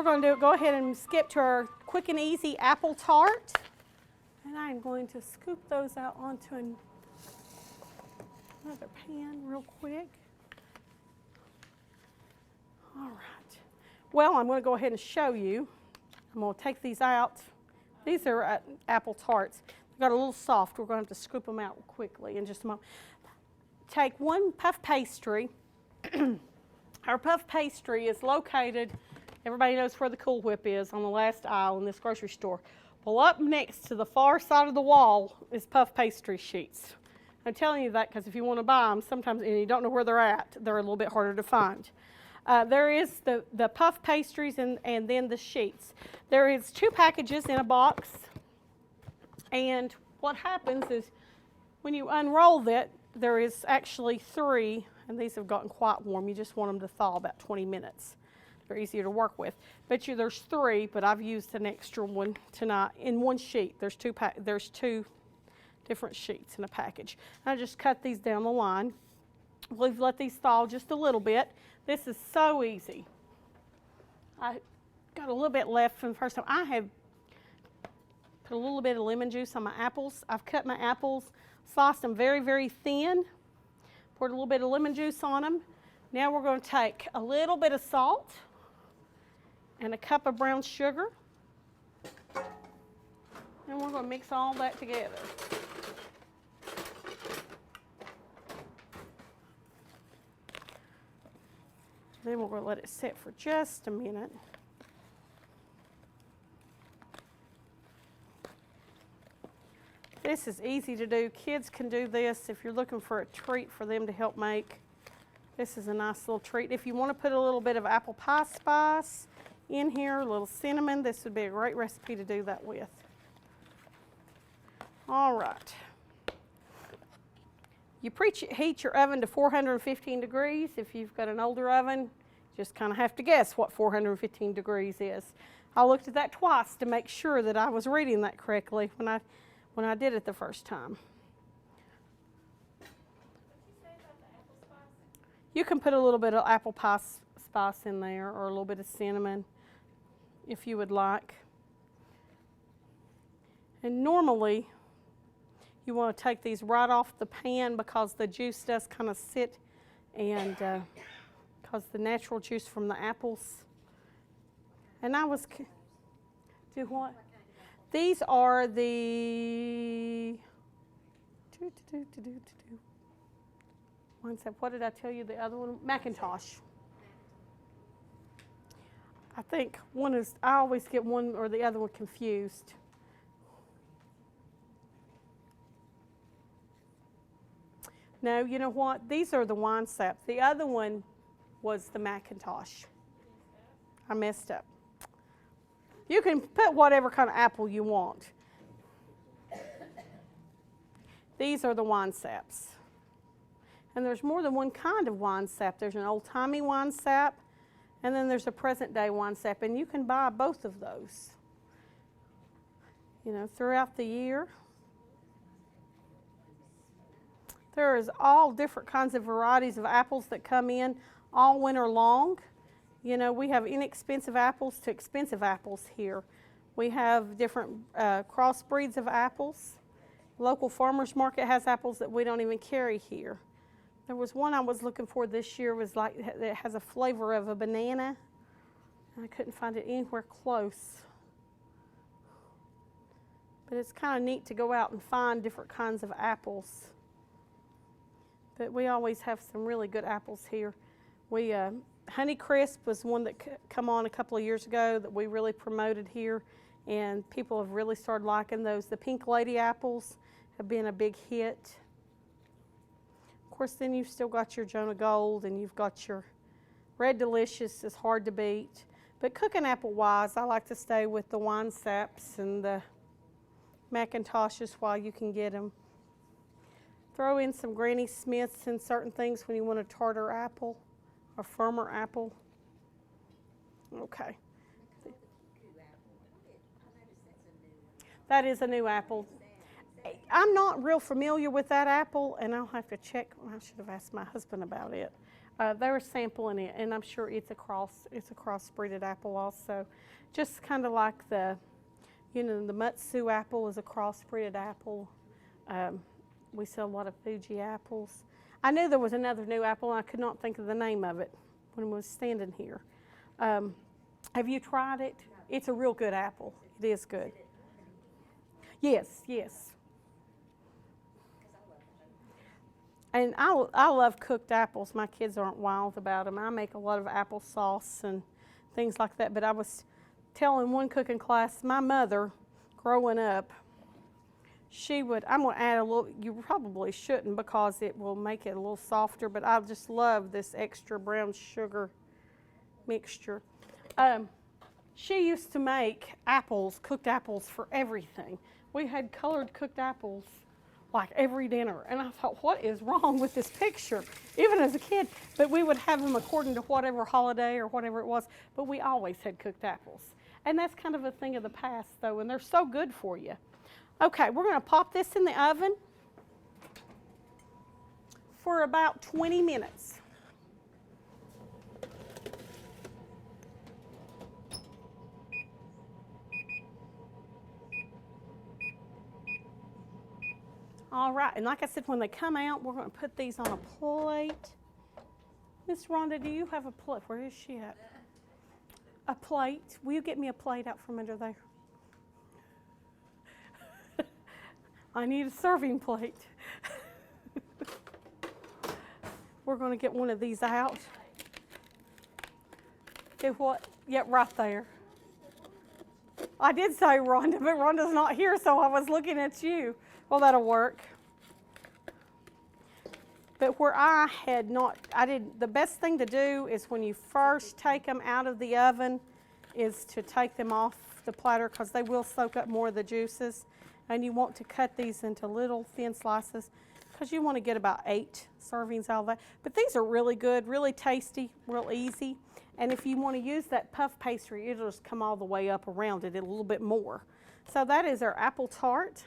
we're going to go ahead and skip to our quick and easy apple tart. And I'm going to scoop those out onto another pan real quick. All right. Well, I'm going to go ahead and show you. I'm going to take these out. These are apple tarts. They've got a little soft. We're going to have to scoop them out quickly in just a moment. Take one puff pastry. Our puff pastry is located, everybody knows where the Cool Whip is, on the last aisle in this grocery store. Well, up next to the far side of the wall is puff pastry sheets. I'm telling you that because if you want to buy them, sometimes, and you don't know where they're at, they're a little bit harder to find. There is the puff pastries and then the sheets. There is 2 packages in a box, and what happens is when you unroll that, there is actually 3, and these have gotten quite warm. You just want them to thaw about 20 minutes. They're easier to work with. But there's 3, but I've used an extra one tonight. In one sheet, there's 2 different sheets in a package. I just cut these down the line. We've let these thaw just a little bit. This is so easy. I got a little bit left from the first time. I have put a little bit of lemon juice on my apples. I've cut my apples, sliced them very, very thin, poured a little bit of lemon juice on them. Now we're going to take a little bit of salt and a cup of brown sugar, and we're going to mix all that together. Then we're going to let it sit for just a minute. This is easy to do. Kids can do this if you're looking for a treat for them to help make. This is a nice little treat. If you want to put a little bit of apple pie spice in here, a little cinnamon, this would be a great recipe to do that with. All right. You preheat your oven to 415 degrees. If you've got an older oven, just kind of have to guess what 415 degrees is. I looked at that twice to make sure that I was reading that correctly when I did it the first time. You can put a little bit of apple pie spice in there, or a little bit of cinnamon if you would like. And normally you want to take these right off the pan because the juice does kind of sit, and because the natural juice from the apples. And I was, do what? These are the, what did I tell you the other one? Macintosh. I think one is, I always get one or the other one confused. No, you know what? These are the wine saps. The other one was the Macintosh. I messed up. You can put whatever kind of apple you want. These are the wine saps. And there's more than one kind of wine sap. There's an old-timey wine sap, and then there's a present-day wine sap, and you can buy both of those, throughout the year. There is all different kinds of varieties of apples that come in all winter long. We have inexpensive apples to expensive apples here. We have different crossbreeds of apples. Local farmers market has apples that we don't even carry here. There was one I was looking for this year, it has a flavor of a banana. I couldn't find it anywhere close. But it's kind of neat to go out and find different kinds of apples. But we always have some really good apples here. Honeycrisp was one that come on a couple of years ago that we really promoted here, and people have really started liking those. The Pink Lady apples have been a big hit. Of course, then you've still got your Jonah Gold, and you've got your Red Delicious is hard to beat. But cooking apple-wise, I like to stay with the wine saps and the Macintoshes while you can get them. Throw in some Granny Smiths and certain things when you want a tartar apple or firmer apple. Okay. That is a new apple. I'm not real familiar with that apple, and I'll have to check. I should have asked my husband about it. They were sampling it, and I'm sure it's a crossbreeded apple also. Just kind of like the Mutsu apple is a crossbreeded apple. We sell a lot of Fuji apples. I knew there was another new apple, and I could not think of the name of it when I was standing here. Have you tried it? It's a real good apple. It is good. Yes, yes. And I love cooked apples. My kids aren't wild about them. I make a lot of applesauce and things like that. But I was telling one cooking class, my mother, growing up, I'm going to add a little, you probably shouldn't because it will make it a little softer, but I just love this extra brown sugar mixture. She used to make cooked apples for everything. We had colored cooked apples like every dinner. And I thought, what is wrong with this picture? Even as a kid. But we would have them according to whatever holiday or whatever it was. But we always had cooked apples. And that's kind of a thing of the past, though, and they're so good for you. Okay, we're going to pop this in the oven for about 20 minutes. All right, and like I said, when they come out, we're going to put these on a plate. Miss Rhonda, do you have a plate? Where is she at? A plate. Will you get me a plate out from under there? I need a serving plate. We're going to get one of these out. Do what? Yep, right there. I did say Rhonda, but Rhonda's not here, so I was looking at you. Well, that'll work. But where the best thing to do is when you first take them out of the oven is to take them off the platter because they will soak up more of the juices. And you want to cut these into little thin slices because you want to get about 8 servings out of that. But these are really good, really tasty, real easy. And if you want to use that puff pastry, it'll just come all the way up around it a little bit more. So that is our apple tart.